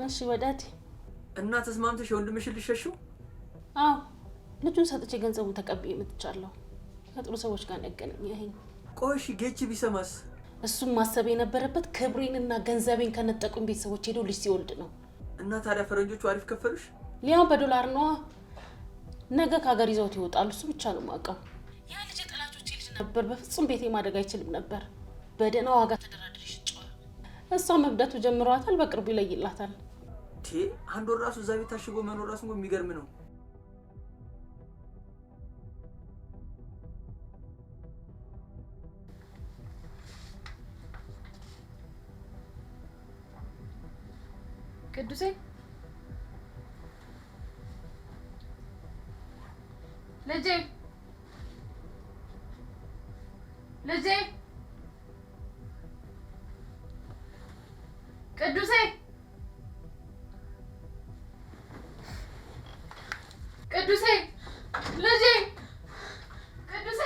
እሺ ወዳቴ እና ተስማምተሽ ወንድምሽ ልሽሽው? አዎ ልጁን ሰጥቼ ገንዘቡን ተቀብዬ መጥቻለሁ። ከጥሩ ሰዎች ጋር ያገናኘኝ። ቆይሽ ጌቺ ቢሰማስ? እሱም ማሰብ የነበረበት ክብሬንና ገንዘቤን ከነጠቁኝ ቤተሰቦች ሄዶ ልጅ ሲወልድ ነው። እና ታዲያ ፈረንጆቹ አሪፍ ከፈሉሽ? ሊያው በዶላር ነው። ነገ ከሀገር ይዘውት ይወጣሉ። እሱ ብቻ ነው የማውቀው። ያ ልጅ ጠላቶቼ ልጅ ነበር። በፍጹም ቤቴ ማደግ አይችልም ነበር። በደህና ዋጋ ተደራድሬ ሽጬዋለሁ። እሷ መብዳቱ ጀምሯታል። በቅርቡ ይለይላታል። አንድ ወር ራሱ እዛ ቤት ታሽጎ መኖር ራሱ የሚገርም ነው። ቅዱሴ ልጄ ቅዱሴ ቅዱሴ ልጄ ቅዱሴ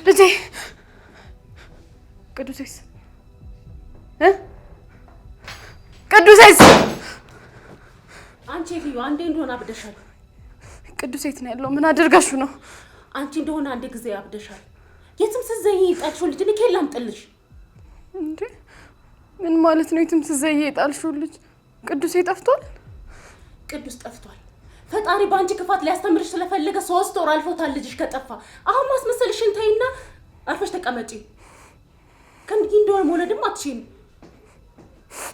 ልጄ ቅዱሴስ ቅዱሴስ አንቺ ልዩ አንዴ እንደሆነ አብደሻል። ቅዱስ የት ነው ያለው? ምን አደርጋችሁ ነው? አንቺ እንደሆነ አንዴ ጊዜ አብደሻል። የትም ስትዘይ ጣልሽው ልጅ ልኬ ላምጥልሽ እንዴ? ምን ማለት ነው? የትም ስትዘይ ጣልሽው ልጅ? ቅዱስ ጠፍቷል? ቅዱስ ጠፍቷል። ፈጣሪ ባንቺ ክፋት ሊያስተምርሽ ስለፈለገ 3 ወር አልፎታል ልጅሽ ከጠፋ። አሁን ማስመሰልሽን ተይና አርፈሽ ተቀመጪ። ከእንግዲህ እንደሆነ መውለድም አትችይም።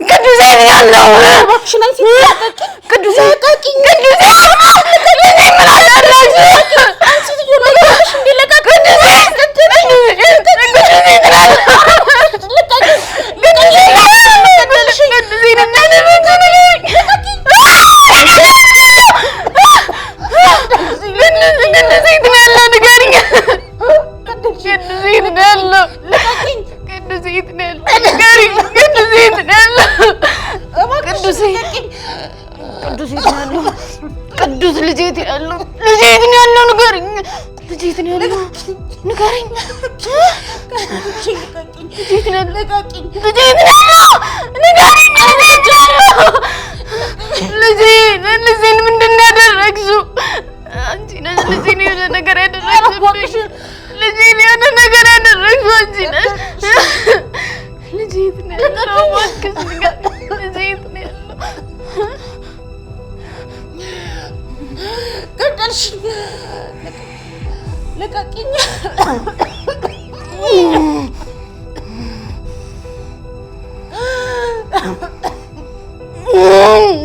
ቅዱስ ያለው እባክሽ ነይ ሲታቀቂ ቅዱስ ያቀቂኝ ቅዱስ ምን አደረግሽ? አንቺ ልጅ ወለሽ እንዲለቀቅ ቅዱስ ቅዱስ ልጄ የት ያለው? ልጄ የት ነው ያለው? ንገሪኝ። ልጄ የት ነው ያለው? ንገሪኝ። ልጄ የት ነው ያለው? ልጄ የት ነው ያለው? ንገሪኝ። ልጄን ምንድን ነው ያደረግሽው? አንቺ ነሽ ልጄን የሆነ ነገር ያደረግሽብሽ። ልጄን የሆነ ነገር ያደረግሽው አንቺ ነሽ። ልጄ የት ነው ያለው? እባክሽ ንገሪኝ። ልጄ የት ነው ያለው? ገደልሽ ለቀቂኝ።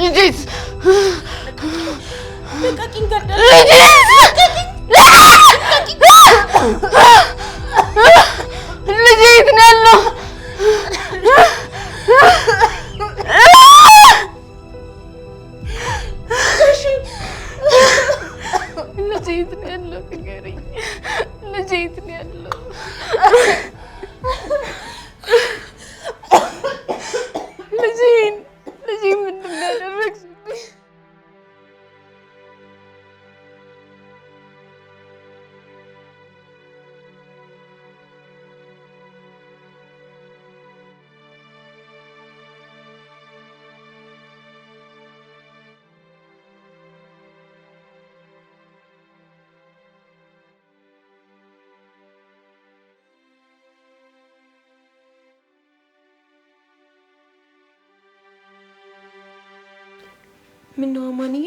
ልጄስ ለቀቂኝ ገደልሽ። ልጄ የት ነው ያለው? ልጄ የት ነው ያለው? ንገሪኝ። ልጄ የት ነው ያለው? ልጄን ምንድን ነው ያደረግሽብኝ? ምን ነው አማንዬ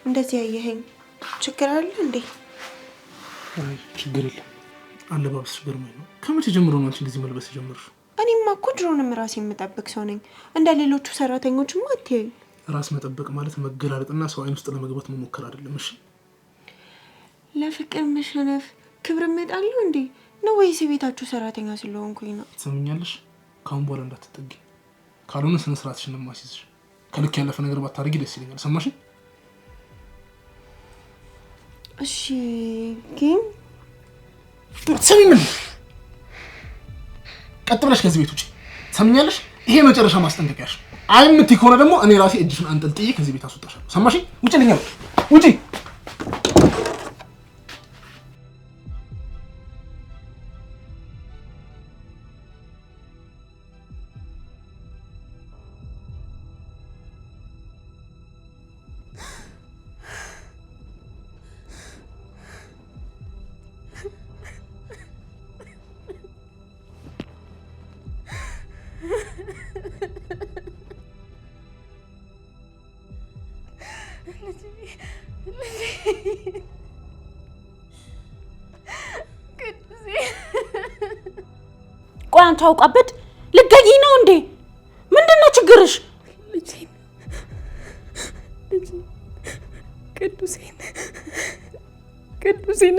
እንደዚህ ያየኸኝ? ችግር አለ እንዴ? አይ ችግር የለም። አለባበስሽ ገርሞኝ ነው። ከመቼ ጀምሮ ነው አንቺ እንደዚህ መልበስ ጀመርሽ? እኔማ እኮ ድሮንም ራሴ የምጠብቅ ሰው ነኝ። እንደ ሌሎቹ ሰራተኞችማ አትይኝ። ራስ መጠበቅ ማለት መገላለጥና ሰው አይን ውስጥ ለመግባት መሞከር አይደለም። እሺ ለፍቅር መሸነፍ ክብር እመጣለሁ እንዴ ነው ወይስ የቤታችሁ ሰራተኛ ስለሆንኩኝ ነው? ትሰምኛለሽ? ካሁን በኋላ እንዳትጠጊ። ካልሆነ ስነ ስርዓትሽን ነው የማስይዝሽ። ከልክ ያለፈ ነገር ባታረጊ ደስ ይለኛል። ሰማሽኝ? እሺ ግን ሰሚ ምን ቀጥ ብለሽ ከዚህ ቤት ውጪ። ሰምኛለሽ? ይሄ መጨረሻ ማስጠንቀቂያሽ። አይምት ይኮነ ደግሞ እኔ ራሴ እጅሽን አንጠልጥዬ ከዚህ ቤት አስወጣሻለሁ። ሰማሽ? ውጪልኝ! ውጪ! ቆይ አንተ አውቃበት ልትገዢ ነው እንዴ? ምንድነው ችግርሽ? ቅዱሴን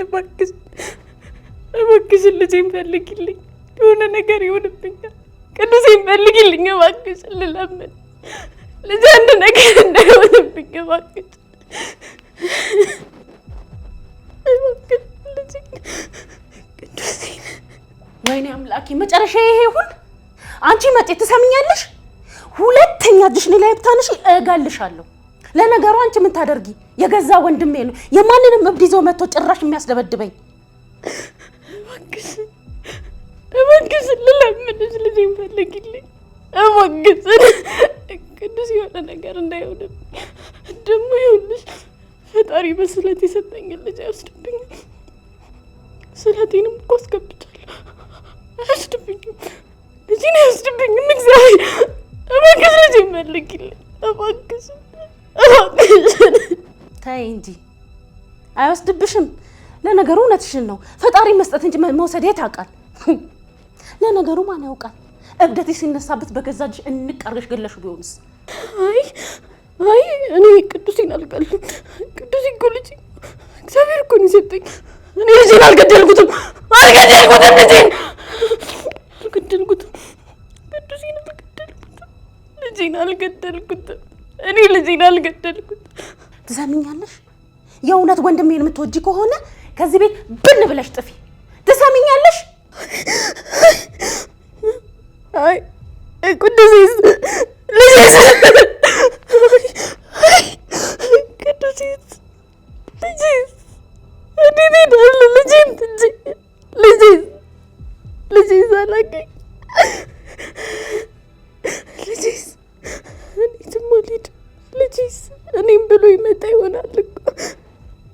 እባክሽ ልጄን ፈልጊልኝ። የሆነ ነገር ይሆንብኛል። ቅዱሴን ፈልጊልኝ እባክሽ ልለምን። ልጄ አንድ ነገር እንዳይሆንብኝ እባክሽ። ወይኔ አምላኬ መጨረሻ ይሄ ይሁን። አንቺ መጤ ትሰሚኛለሽ? ሁለተኛ እጅሽን ላይ ብታነሺ እገልሻለሁ። ለነገሩ አንቺ ምን ታደርጊ? የገዛ ወንድሜ ነው የማንንም እብድ ይዞ መጥቶ ጭራሽ የሚያስደበድበኝ። እባክሽ ልለምንሽ ልጄን ፈልጊልኝ እባክሽ። ቅዱስ የሆነ ነገር እንዳይሆንብኝ ደግሞ ይኸውልሽ ፈጣሪ በስለት የሰጠኝን ልጅ አይወስድብኝም። ስለቴንም እኮ አስገብቻለሁ። አይወስድብኝም፣ ልጄን አይወስድብኝም። እግዚአብሔር እባክሽ ልጄን ፈልጊልኝ እባክሽ። ተይ እንጂ አይወስድብሽም። ለነገሩ እውነትሽን ነው። ፈጣሪ መስጠት እንጂ መውሰድ የት ያውቃል? ለነገሩ ማን ያውቃል? እብደቴ ሲነሳበት በገዛ እጅሽ እንቀርገሽ ገለሹ ቢሆንስ? አይ እኔ ቅዱሴን አልገድልም። ቅዱስ እኮ ልጄ እግዚአብሔር እኮ ነው የሰጠኝ። እኔ ልጄን አልገደልኩትም። ልጄን አልገደልኩትም። ቅዱሴን አልገደልኩትም። ልጄን አልገደልኩትም። እኔ ልጄን አልገደልኩትም። ትሰሚኛለሽ? የእውነት ወንድሜን የምትወጂ ከሆነ ከዚህ ቤት ብን ብለሽ ጥፊ። ትሰሚኛለሽ? አይ ቅዱሴስ ልጄስ እንዴት ሄዳለሁ? ልጄስ አላውቅም። ልጄስ እኔትም አልሄድም። ልጄስ እኔም ብሎ ይመጣ ይሆናል እኮ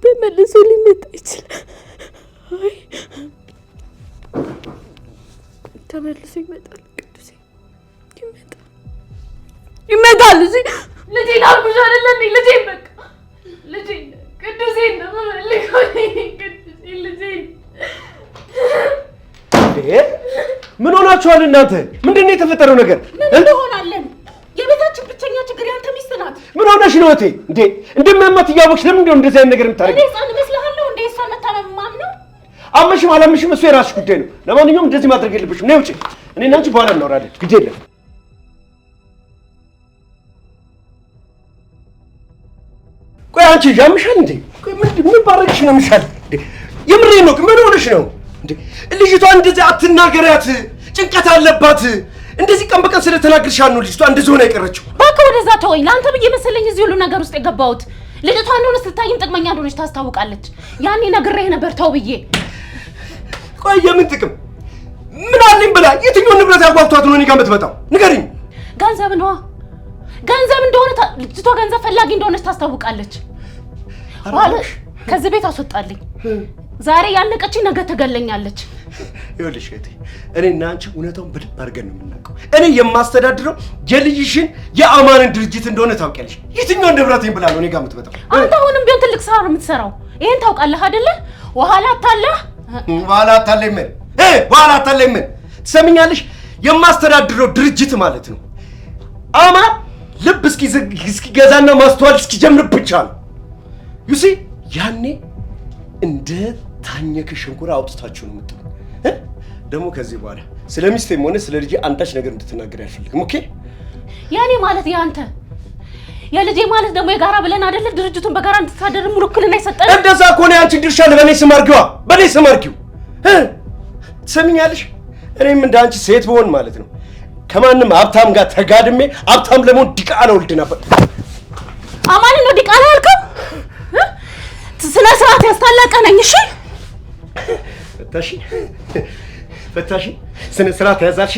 ተመልሶ ሊመጣ ይችላል። አይ ተመልሶ ይመጣል። ቅዱሴ ይመጣል። ልጄን አልኩሽ አይደለ? ልጄን በቃ ልጄን ቅዱሴን ነው የምፈልገው። ቅዱሴን ልጄን። ምን ሆናችኋል እናንተ? ምንድነው የተፈጠረው ነገር? ምን እንሆናለን? የቤታችን ብቸኛ ችግር ያንተ ሚስት ናት። ምን ሆነሽ ነው እቴ? እንዴ እንደማያማት እያወቅሽ ለምን እንደው እንደዚህ አይነት ነገር የምታደርጊው? እኔ ሕፃን እመስልሃለሁ እንዴ? እሷ መታመም ነው። አመሽም አላመሽም እሱ የራስሽ ጉዳይ ነው። ለማንኛውም እንደዚህ ማድረግ የለብሽም። ነይ ውጪ። እኔና አንቺ በኋላ እናወራለን። ግድ የለም። ቆይ አንቺ ያምሻል እንዴ? ቆይ ምን ባረግሽ ነው የምሻል እንዴ? የምሬን ነው። ምን ሆነሽ ነው እንዴ? ልጅቷ እንደዚህ አትናገሪያት፣ ጭንቀት አለባት። እንደዚህ ቀን በቀን ስለተናገርሽ ነው ልጅቷ እንደዚህ ሆነ የቀረችው። እባክህ ወደዛ ተወኝ። ለአንተ ብዬ መሰለኝ እዚህ ሁሉ ነገር ውስጥ የገባሁት። ልጅቷ እንደሆነ ስታይም ጥቅመኛ እንደሆነች ታስታውቃለች። ያኔ ነግሬህ ነበር ተው ብዬ። ቆይ የምን ጥቅም ምን አለኝ ብላ የትኛውን ንብረት ያጓጓቷት ነው እኔ ጋር የምትመጣው? ንገሪኝ። ገንዘብ ነዋ። ገንዘብ እንደሆነ ልጅቷ ገንዘብ ፈላጊ እንደሆነች ታስታውቃለች። ዋለሽ ከዚህ ቤት አስወጣልኝ። ዛሬ ያለቀችኝ ነገ ትገለኛለች። ይኸውልሽ እህቴ፣ እኔና አንቺ እውነታውን በደንብ አድርገን ነው የምናውቀው። እኔ የማስተዳድረው የልጅሽን የአማንን ድርጅት እንደሆነ ታውቂያለሽ። የትኛውን ንብረቴን ብላ ነው እኔ ጋር የምትመጣው? አንተ አሁንም ቢሆን ትልቅ ስራ ነው የምትሰራው። ይሄን ታውቃለህ አይደለ? በኋላ አታለህ ምን ትሰሚኛለሽ? የማስተዳድረው ድርጅት ማለት ነው አማን ልብ እስኪገዛና ማስተዋል እስኪጀምር ብቻ ነው። ዩሲ ያኔ እንደ ታኘከ ሸንኮራ አውጥታችሁ ነው የምትለው። ደግሞ ከዚህ በኋላ ስለ ሚስቴም ሆነ ስለ ልጄ አንዳች ነገር እንድትናገር አልፈልግም። ኦኬ? ያኔ ማለት ያንተ የልጄ ማለት ደግሞ የጋራ ብለን አይደለ ድርጅቱን በጋራ እንድታደር ሙሉ ውክልና ይሰጣል። እንደዛ ከሆነ ያንቺን ድርሻ ለበኔ ስም አድርጊዋ፣ በኔ ስም አድርጊው። ትሰሚኛለሽ? እኔም እንደ አንቺ ሴት ብሆን ማለት ነው ከማንም ሀብታም ጋር ተጋድሜ ሀብታም ለመሆን ዲቃላ ወልድ ነበር። አማን ነው ዲቃላ ያልከው? ስነ ስርዓት ያስታለቀ ነኝ። እሺ ፈታሽ ስነ ስርዓት ያዛልሽ።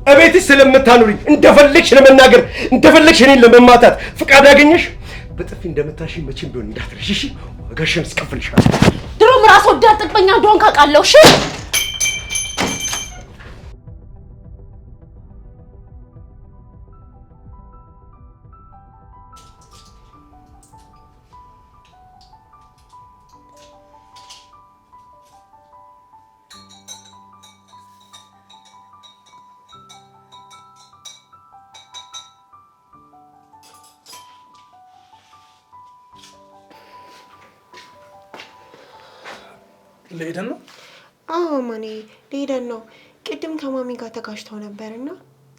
እቤትሽ ስለምታኖሪኝ እንደፈለግሽ ለመናገር እንደፈለግሽ እኔን ለመማታት ፍቃድ ያገኘሽ በጥፊ እንደምታሽ መቼም ቢሆን እንዳትረሽ። እሺ ዋጋሽን እስከፍልሻለሁ። ድሮም ራስ ወዳድ ጥቅመኛ እንደሆንክ አውቃለሁ። እሺ ለሄደን ነው? አዎ ማኔ ለሄደን ነው። ቅድም ከማሚ ጋር ተጋጭተው ነበርና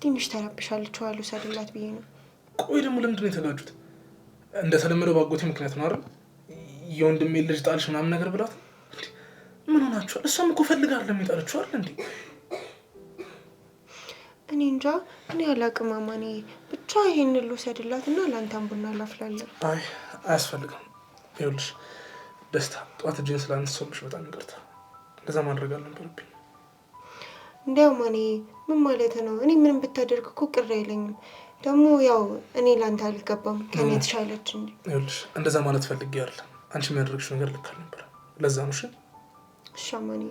ትንሽ ተረብሻለች። ዋሉ ሰድላት ብዬ ነው። ቆይ ደግሞ ለምንድን ነው የተጋጩት? እንደተለመደው ባጎቴ ምክንያት ነው አይደል? የወንድሜ ልጅ ጣልሽ ምናምን ነገር ብላት። ምን ሆናችኋል? እሷም እኮ ፈልጋ አይደለም የጣለችው አይደል እንዴ? እኔ እንጃ፣ እኔ አላቅም ማማኔ። ብቻ ይሄን ልውሰድላትና ላንተም ቡና ላፍላለሁ። አይ አያስፈልግም። ይኸውልሽ ደስታ ጠዋት እጄን ስላነሳሁብሽ በጣም ይቅርታ። እንደዛ ማድረግ አልነበረብኝ። እንዲያው ማኔ ምን ማለት ነው? እኔ ምንም ብታደርግ እኮ ቅር አይለኝም። ደግሞ ያው እኔ ላንተ አልገባም ከኔ የተሻለች እንጂ። ይኸውልሽ እንደዛ ማለት ፈልጌ አይደለም። አንቺ የሚያደርግሽው ነገር ልክ አልነበረም። ለዛ ነው። እሺ እሺ ማኔ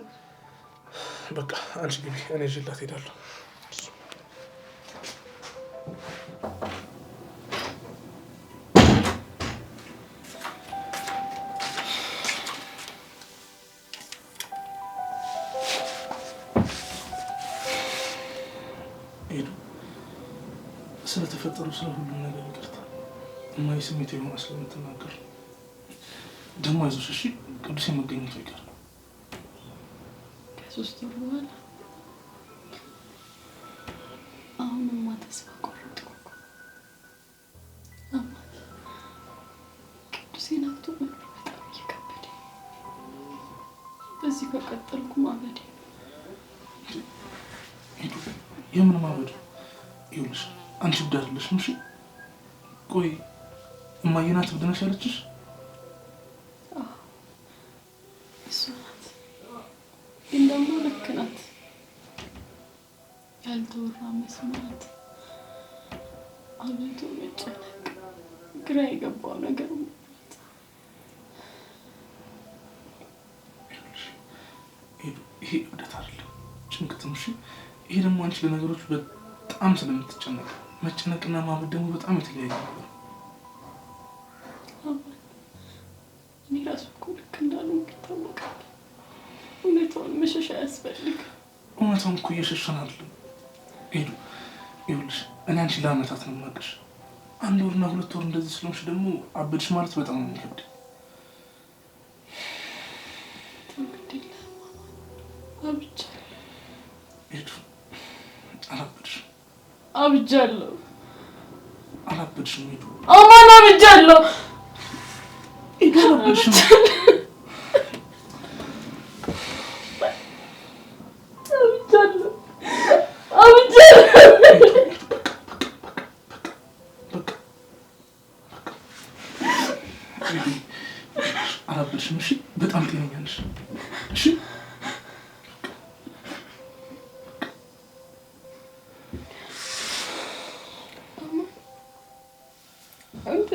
በቃ አንቺ ግቢ፣ እኔ ይዤላት እሄዳለሁ። ስለተፈጠሩ ስለ ሁሉም ነገር ይቅርታ። እማዬ ስሜት የሆነ ስለምትናገር ደግሞ አይዞሽ እሺ። ቅዱሴ መገኘቱ ይቀር። ከ3 ወር በኋላ አሁንማ ተስፋ ቆረጥኩ እኮ። ቅዱሴን አጥቶ መኖር በጣም እየከበደኝ። በዚህ ከቀጠልኩ ማበዴ ነው። ሄዱ የምን ማበድ? ይኸውልሽ አንቺ እብድ አይደለሽም። እሺ ቆይ እማዬ ናት እብድ ነሽ ያለችሽ? እሷ ናት፣ ግን ደግሞ ልክ ናት። ያልተወራ መስማት፣ አብዝቶ መጨነቅ፣ ግራ የገባው ነገር ማለት። ይሄ እብደት አይደለም ጭንቀት ነው። እሺ ይሄ ደግሞ አንቺ ለነገሮች በጣም ስለምትጨነቅ፣ መጨነቅና ማበድ ደግሞ በጣም የተለያየ ነገር። እኔ ራሱ እኮ ልክ እንዳልሆንኩ ይታወቃል። እውነታውን መሸሽ አያስፈልግም። እውነታውን እኮ እየሸሸን አይደለም ሄዱ። ይኸውልሽ እኔ አንቺ ለአመታት ነው የማውቅሽ። 1 ወርና 2 ወር እንደዚህ ስለሆንሽ ደግሞ አበድሽ ማለት በጣም ነው የሚከብድ። አብጃለሁ። አላበድሽም ሄዱ። አማን አብጃለሁ። ሄዱ አላበድሽም። አላበድሽም። እሺ በጣም ጤነኛ ነሽ። እሺ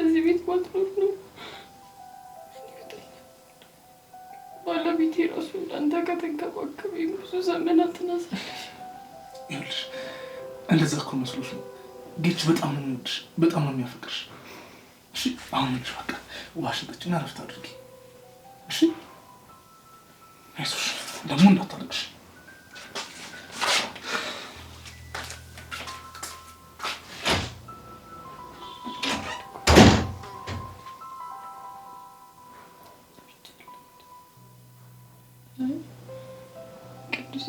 እዚህ ቤት ማትኖር ነው። ባለቤቴ ራሱ እንዳንተ ከተንከባከበኝ ብዙ ዘመናትን አሳለፈ። ይኸውልሽ እንደዛ እኮ መስሎሽ ነው። ጌች በጣም ነው የሚወድሽ፣ በጣም ነው የሚያፈቅርሽ። እሺ አሁን ልጅ በቃ ውሃ ጠጪና እረፍት አድርጊ። እሺ አይዞሽ፣ ደግሞ እንዳታለቅሽ። ቅዱሴ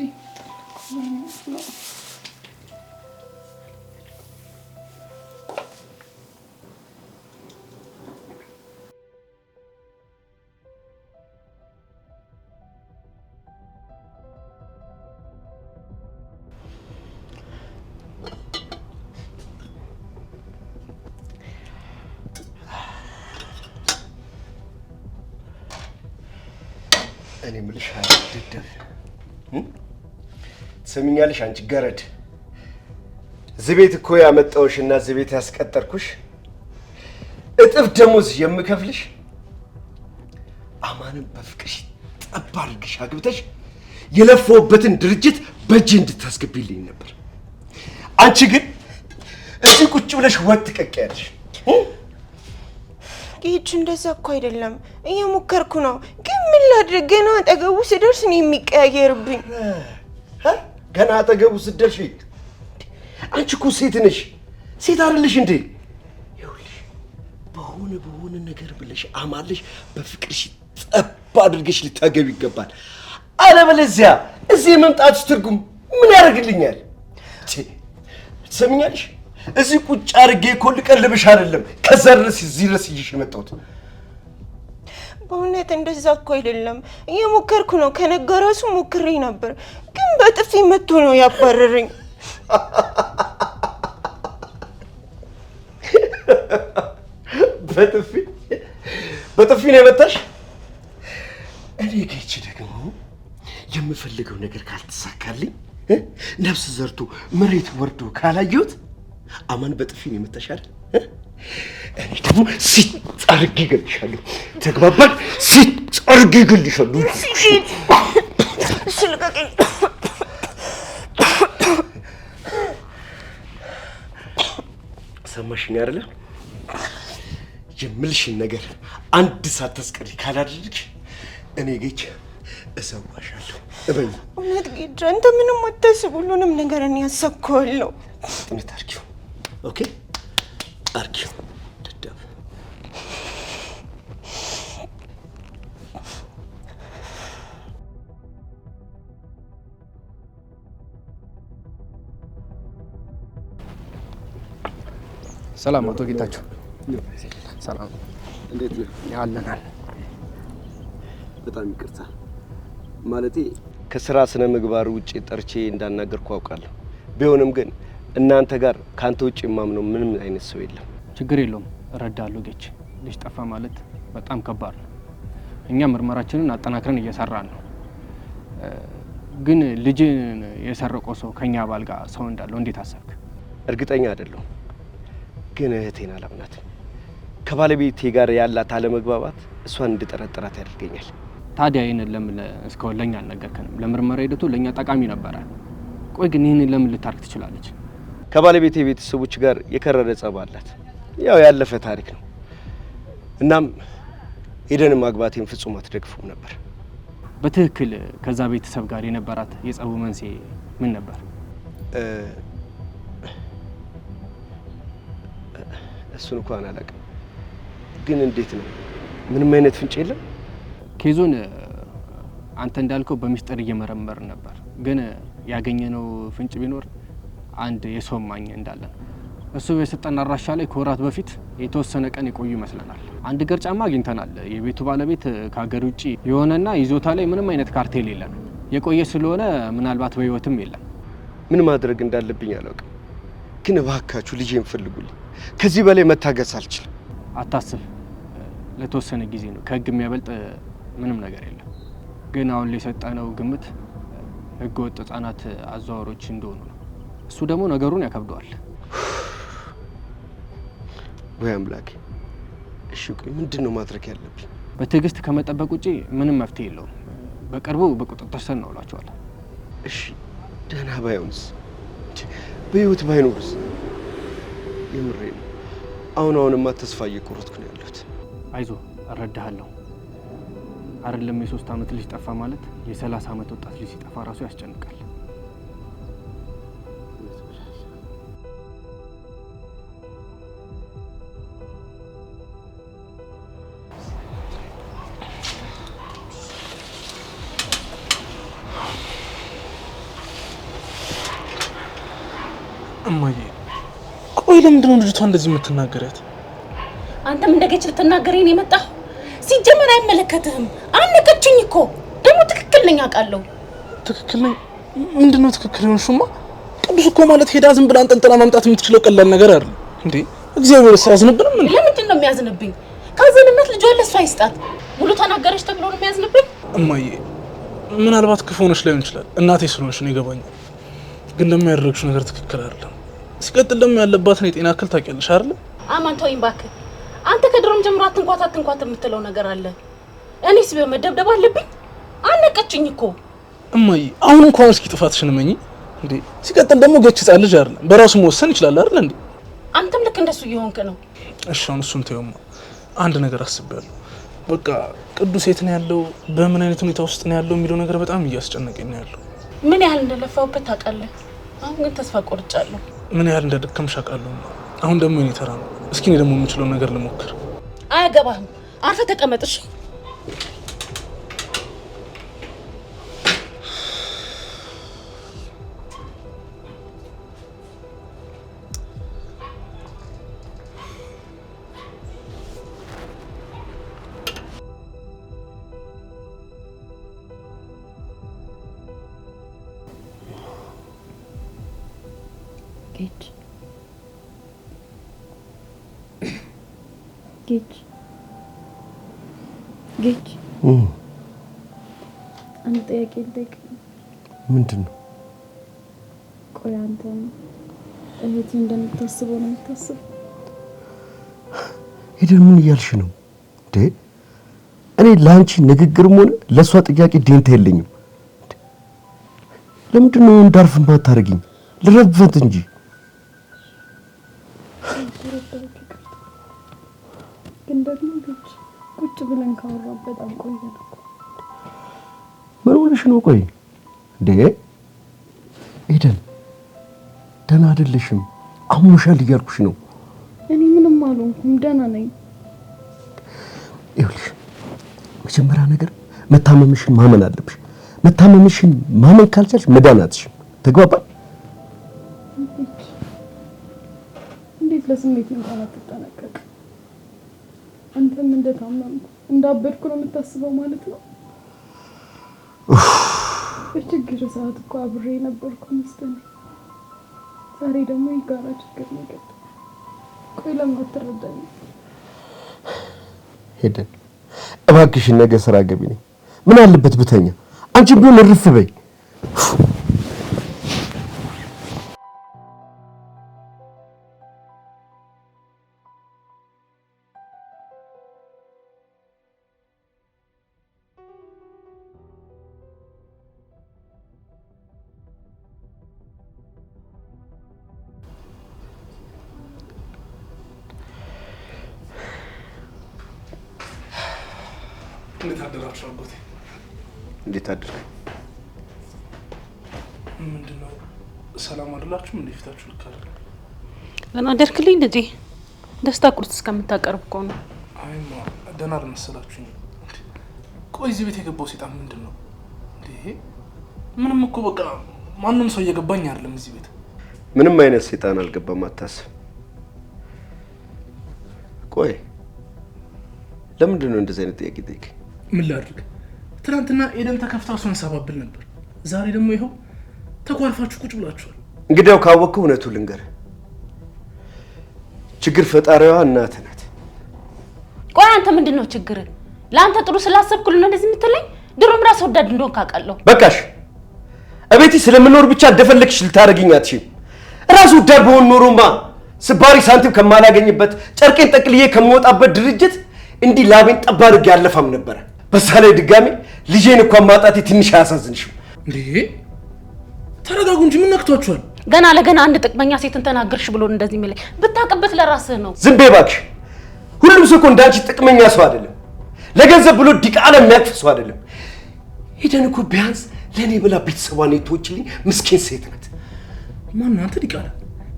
እኔ የምልሽ አይደደብ ትሰሚኛለሽ? አንቺ ገረድ እዚህ ቤት እኮ ያመጣሁሽና እዚህ ቤት ያስቀጠርኩሽ እጥፍ ደሞዝ የምከፍልሽ አማንን በፍቅርሽ ጠብ አድርግሽ አግብተሽ የለፈውበትን ድርጅት በእጅ እንድታስገቢልኝ ነበር። አንቺ ግን እዚህ ቁጭ ብለሽ ወጥ ትቀቂያለሽ። ይህች እንደዛ እኮ አይደለም፣ እየሞከርኩ ነው። ግን ምን ላድርግ? ገና አጠገቡ ስደርስ ነው የሚቀያየርብኝ። ገና አጠገቡ ስደርሽ? አንቺ እኮ ሴት ነሽ፣ ሴት አይደለሽ እንዴ? ይኸውልሽ በሆነ ነገር ብለሽ አማለሽ በፍቅርሽ ጠብ አድርገሽ ልታገቢ ይገባል። አለበለዚያ እዚህ የመምጣትሽ ትርጉም ምን ያደርግልኛል? ትሰሚኛለሽ? እዚህ ቁጭ አድርጌ እኮ ልቀልብሽ አይደለም ከዛ ድረስ እዚህ ድረስ ይዤሽ የመጣሁት። በእውነት እንደዛ እኮ አይደለም፣ እየሞከርኩ ነው። ከነጋ ራሱ ሞክሬ ነበር፣ ግን በጥፊ መቶ ነው ያባረረኝ። በጥፊ ነው የመታሽ? እኔ ገች ደግሞ የምፈልገው ነገር ካልተሳካልኝ ነፍስ ዘርቶ መሬት ወርዶ ካላየሁት አማን በጥፊ ነው የመታሽ አይደል? እኔ ደግሞ ሲጥ አድርጌ እገልሻለሁ። ተግባባን? ሲጥ አድርጌ እገልሻለሁ። ስልቀቀኝ። ሰማሽኝ አይደለ? የምልሽን ነገር አንድ ሳታስቀሪ ካላደረግሽ እኔ ጌች እሰዋሻለሁ። እበይ። እውነት ጌች፣ አንተ ምንም አታስብ፣ ሁሉንም ነገር እኔ ያሳካዋለሁ። ጥነት አድርጊው። ኦኬ አድርጊው። ደደብ ሰላም አቶ ጌታቸው። ሰላም እንዴት ነው? ያለናል። በጣም ይቅርታ ማለቴ ከስራ ስነ ምግባር ውጪ ጠርቼ እንዳናገርኩ አውቃለሁ። ቢሆንም ግን እናንተ ጋር ካንተ ውጪ የማምነው ምንም አይነት ሰው የለም። ችግር የለውም፣ እረዳለሁ ጌች። ልጅ ጠፋ ማለት በጣም ከባድ ነው። እኛ ምርመራችንን አጠናክረን እየሰራን ነው። ግን ልጅን የሰረቀው ሰው ከኛ አባል ጋር ሰው እንዳለው እንዴት አሰብክ? እርግጠኛ አይደለሁም፣ ግን እህቴን አላምናትም። ከባለቤቴ ጋር ያላት አለመግባባት እሷን እንድጠረጥራት ያደርገኛል። ታዲያ ይህንን ለምን እስካሁን ለእኛ አልነገርከንም? ለምርመራ ሂደቱ ለእኛ ጠቃሚ ነበረ። ቆይ ግን ይህንን ለምን ልታርግ ትችላለች? ከባለቤቴ ቤተሰቦች ጋር የከረረ ጸብ አላት። ያው ያለፈ ታሪክ ነው። እናም ሄደን ማግባቴን ፍጹም አትደግፉም ነበር። በትክክል ከዛ ቤተሰብ ጋር የነበራት የጸቡ መንስኤ ምን ነበር? እሱን እንኳን አላውቅም። ግን እንዴት ነው? ምንም አይነት ፍንጭ የለም? ኬዙን አንተ እንዳልከው በሚስጥር እየመረመር ነበር። ግን ያገኘነው ፍንጭ ቢኖር አንድ የሰው ማኝ እንዳለ ነው። እሱ የሰጠን አድራሻ ላይ ከወራት በፊት የተወሰነ ቀን የቆዩ ይመስለናል። አንድ ገር ጫማ አግኝተናል። የቤቱ ባለቤት ከሀገር ውጭ የሆነና ይዞታ ላይ ምንም አይነት ካርቴል የለም። የቆየ ስለሆነ ምናልባት በህይወትም የለም። ምን ማድረግ እንዳለብኝ አላውቅም። ግን እባካችሁ ልጄን ፈልጉልኝ። ከዚህ በላይ መታገስ አልችልም። አታስብ፣ ለተወሰነ ጊዜ ነው። ከህግ የሚያበልጥ ምንም ነገር የለም። ግን አሁን ላይ የሰጠነው ግምት ህገወጥ ህጻናት አዘዋዋሪዎች እንደሆኑ ነው። እሱ ደግሞ ነገሩን ያከብደዋል። ወይ አምላኬ! እሺ ቆይ ምንድን ነው ማድረግ ያለብኝ? በትዕግስት ከመጠበቅ ውጪ ምንም መፍትሄ የለውም። በቅርቡ በቁጥጥር ስር እናውላቸዋለን። እሺ ደህና ባይሆንስ? በህይወት ባይኖርስ? የምሬ ነው። አሁንማ ተስፋ እየቆረጥኩ ነው ያለሁት። አይዞ እረዳሃለሁ። አይደለም የ3 አመት ልጅ ጠፋ ማለት የ30 አመት ወጣት ልጅ ሲጠፋ ራሱ ያስጨንቃል። እማዬ ቆይ ለምንድን ነው ልጅቷ እንደዚህ የምትናገሪያት? አንተም እንደገች ልትናገረኝ ነው የመጣው? ሲጀመር አይመለከትህም። አነቀችኝ እኮ ደግሞ ትክክል ነኝ አውቃለሁ። ትክክል ነኝ? ምንድነው ትክክል ነው? ሹማ ቅዱስ እኮ ማለት ሄዳ ዝም ብላ አንጠልጥላ ማምጣት የምትችለው ቀላል ነገር አይደል እንዴ? እግዚአብሔር ሲያዝንብን ምን? ለምንድን ነው የሚያዝንብኝ? ካዘንነት ልጇን ለሷ ይስጣት። ሙሉ ተናገረች ተብሎ ነው የሚያዝንብኝ? እማዬ ምናልባት ክፉ ሆነሽ ላይሆን ይችላል። እናቴ ስለሆንሽ ነው ይገባኛል። ግን ደግሞ ያደረግሽው ነገር ትክክል አይደለም። ሲቀጥል ደግሞ ያለባትን የጤና እክል ታውቂያለሽ አይደል? አማን ተወኝ እባክህ። አንተ ከድሮም ጀምሮ አትንኳት የምትለው ነገር አለ። እኔስ በመደብደብ አለብኝ? አነቀችኝ እኮ እማዬ። አሁን እንኳን እስኪ ጥፋትሽን እመኚ እንዴ። ሲቀጥል ደግሞ ገች ህጻን ልጅ አይደለም፣ በራሱ መወሰን ይችላል አይደል እንዴ? አንተም ልክ እንደሱ እየሆንክ ነው። እሺ አሁን እሱን ተይውማ። አንድ ነገር አስቤያለሁ። በቃ ቅዱስ የት ነው ያለው፣ በምን አይነት ሁኔታ ውስጥ ነው ያለው የሚለው ነገር በጣም እያስጨነቀኝ ነው ያለው። ምን ያህል እንደለፋውበት ታውቃለህ? አሁን ግን ተስፋ ቆርጫለሁ። ምን ያህል እንደደከምሽ አውቃለሁ። አሁን ደግሞ የኔ ተራ ነው። እስኪ እኔ ደግሞ የምችለውን ነገር ልሞክር። አያገባህም። አርፈህ ተቀመጥ እሺ? ጌች አንድ ጥያቄ ልጠይቅ። ምንድን ነው? ቆይ አንተ እህቴ እንደምታስበው ነው የምታስበው? ሄደን ምን እያልሽ ነው እንዴ? እኔ ለአንቺ ንግግርም ሆነ ለእሷ ጥያቄ ደንታ የለኝም። ለምንድን ነው እንዳርፍ ማታረጊኝ? ልረበት እንጂ ግን ደግሞ ቁጭ ብለን ካወራን በጣም ቆየን እኮ። ምን ሆነሽ ነው? ቆይ እንዴ ኤደን ደህና አይደለሽም፣ አሞሻል እያልኩሽ ነው። እኔ ምንም አልሆንኩም፣ ደህና ነኝ። ይኸውልሽ መጀመሪያ ነገር መታመምሽን ማመን አለብሽ። መታመምሽን ማመን ካልቻልሽ መዳን አትችይም። ተግባባን? እንዴት ለስሜት እንኳን አትጠነቀቅ? አንተም እንደታመምኩ እንዳበድኩ ነው የምታስበው ማለት ነው? በችግር ሰዓት እኮ አብሬ ነበርኩ መሰለኝ። ዛሬ ደግሞ የጋራ ችግር ነው የገጠመኝ። ቆይ ለምን አትረዳኝም? ሄደን እባክሽን ነገ ስራ ገቢ ነኝ። ምን አለበት ብተኛ? አንቺ ቢሆን እርፍ በይ። እንዴት አደራችሁ አጎቴ? እንዴት አደረ? ምንድነው ሰላም አይደላችሁም? እንዴ ፊታችሁ ልክ አይደለም። ገና አደርክልኝ ልጄ። ደስታ ቁርጥ እስከምታቀርብ እኮ ነው። አይማ ደህና አልመሰላችሁኝ። ቆይ እዚህ ቤት የገባው ሰይጣን ምንድነው እንዴ? ምንም እኮ በቃ ማንም ሰው እየገባኝ አይደለም እዚህ ቤት። ምንም አይነት ሰይጣን አልገባም፣ አታስብ። ቆይ ለምንድን ነው እንደዚህ አይነት ጥያቄ ጠይቅ? ምን ላድርግ? ትናንትና ኤደን ተከፍታ እሱን ሰባብል ነበር። ዛሬ ደግሞ ይኸው ተኳርፋችሁ ቁጭ ብላችኋል። እንግዲያው ካወቅኩ እውነቱን ልንገርህ፣ ችግር ፈጣሪዋ እናትህ ናት። ቆይ አንተ ምንድን ነው ችግር? ለአንተ ጥሩ ስላሰብኩልህ ነው እንደዚህ የምትለኝ? ድሮም ራስ ወዳድ እንደሆንክ አውቃለሁ። በቃሽ። እቤቴ ስለምኖር ብቻ እንደፈለግሽ ልታደርጊኝ አትችይም። ራስ ወዳድ በሆን ኖሮማ ስባሪ ሳንቲም ከማላገኝበት ጨርቄን ጠቅልዬ ከምወጣበት ድርጅት እንዲህ ላቤን ጠብ አድርጌ ያለፋም ነበረ። በዛ ላይ ድጋሜ ልጄን እንኳን ማጣቴ ትንሽ አያሳዝንሽም እንዴ? ተረጋጉ እንጂ ምን ነክቷችኋል? ገና ለገና አንድ ጥቅመኛ ሴትን ተናገርሽ ብሎ እንደዚህ የሚለኝ ብታቀበት ለራስህ ነው። ዝም በይ እባክሽ። ሁሉም ሰው እኮ እንዳንቺ ጥቅመኛ ሰው አይደለም። ለገንዘብ ብሎ ዲቃላ የሚያቅፍ ሰው አይደለም። ሄደን እኮ ቢያንስ ለእኔ ብላ ቤተሰቧን የተወችልኝ ምስኪን ሴት ናት። ማነው አንተ ዲቃላ?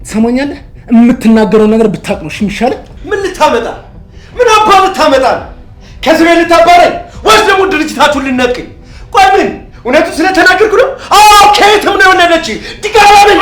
ትሰማኛለህ? የምትናገረው ነገር ብታቅ ነው የሚሻለው። ምን ልታመጣ? ምን አባ ልታመጣ? ከዚህ ቤት ልታባረኝ ወይስ ደግሞ ድርጅታችሁን ልነቅኝ? ቆይ ምን እውነቱን ስለተናገርኩ ነው? አዎ ከየትም ነው የወለደች ዲቃላ ነኝ።